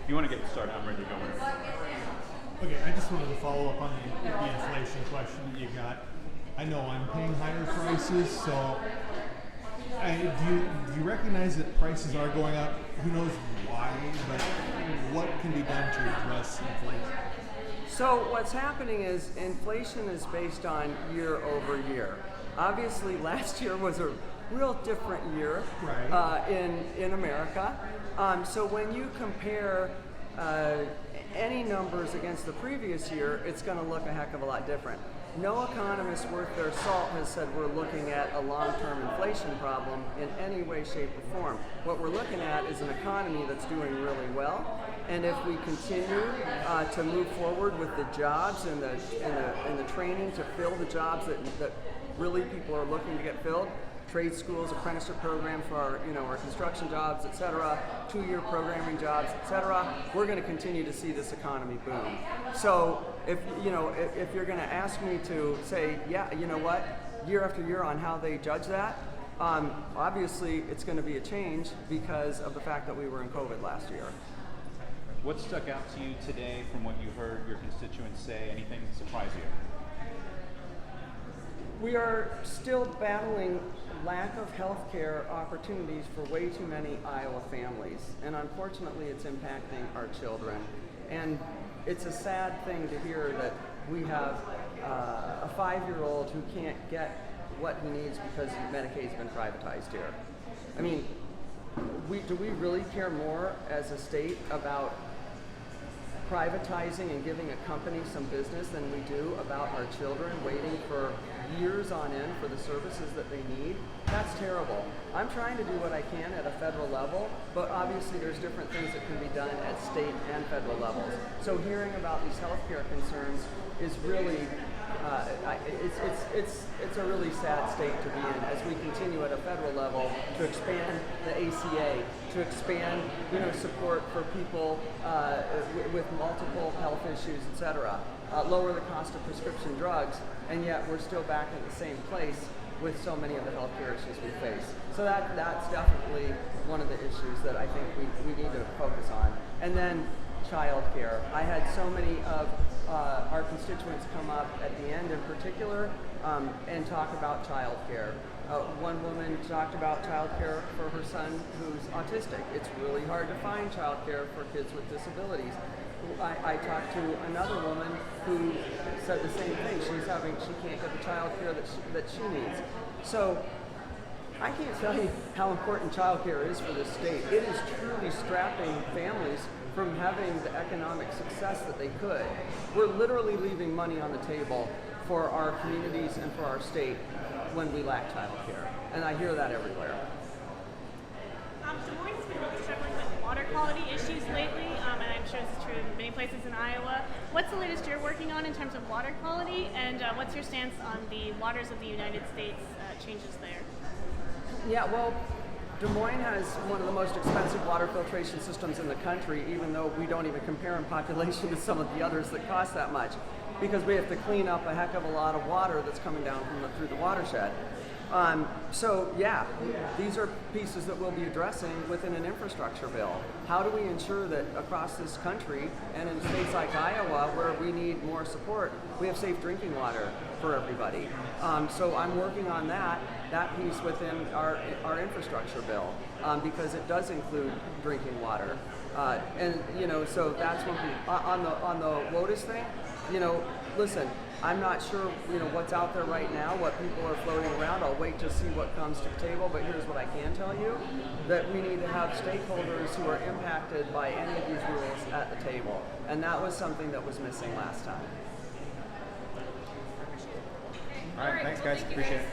If you want to get started, I'm ready to go. Okay, I just wanted to follow up on the inflation question that you got. I know I'm paying higher prices, so do you recognize that prices are going up? Who knows why, but what can be done to address inflation? So what's happening is inflation is based on year over year. Obviously, last year was a real different year Right. in America. So when you compare any numbers against the previous year, it's going to look a heck of a lot different. No economist worth their salt has said we're looking at a long-term inflation problem in any way, shape, or form. What we're looking at is an economy that's doing really well, and if we continue to move forward with the jobs and the training to fill the jobs that really people are looking to get filled, trade schools, apprenticeship programs for our construction jobs, et cetera, 2-year programming jobs, et cetera, we're going to continue to see this economy boom. So if you're going to ask me to say, yeah, you know what, year after year on how they judge that, obviously it's going to be a change because of the fact that we were in COVID last year. What stuck out to you today from what you heard your constituents say? Anything surprise you? We are still battling lack of health care opportunities for way too many Iowa families, and unfortunately it's impacting our children. And it's a sad thing to hear that we have a 5-year-old who can't get what he needs because Medicaid's been privatized here. I mean, do we really care more as a state about privatizing and giving a company some business than we do about our children waiting for years on end for the services that they need? That's terrible. I'm trying to do what I can at a federal level, but obviously there's different things that can be done at state and federal levels. So hearing about these healthcare concerns is really, it's a really sad state to be in as we continue at a federal level to expand the ACA, to expand support for people with multiple health issues, et cetera, lower the cost of prescription drugs, and yet we're still back at the same place with so many of the healthcare issues we face. So that's definitely one of the issues that I think we need to focus on. And then child care. I had so many of our constituents come up at the end in particular and talk about child care. One woman talked about child care for her son who's autistic. It's really hard to find child care for kids with disabilities. I talked to another woman who said the same thing. She can't get the child care that she needs. So I can't tell you how important child care is for this state. It is truly strapping families from having the economic success that they could. We're literally leaving money on the table for our communities and for our state when we lack child care. And I hear that everywhere. Des Moines has been really struggling with water quality issues lately, and I'm sure this is true in many places in Iowa. What's the latest you're working on in terms of water quality, and what's your stance on the Waters of the United States changes there? Yeah, well, Des Moines has one of the most expensive water filtration systems in the country, even though we don't even compare in population to some of the others that cost that much, because we have to clean up a heck of a lot of water that's coming down through the watershed. So yeah, these are pieces that we'll be addressing within an infrastructure bill. How do we ensure that across this country and in states like Iowa, where we need more support, we have safe drinking water for everybody? So I'm working on that piece within our infrastructure bill because it does include drinking water. And so that's one thing. On the WOTUS thing, listen, I'm not sure, what's out there right now, what people are floating around. I'll wait to see what comes to the table, but here's what I can tell you, that we need to have stakeholders who are impacted by any of these rules at the table. And that was something that was missing last time. All right, thanks guys, appreciate it.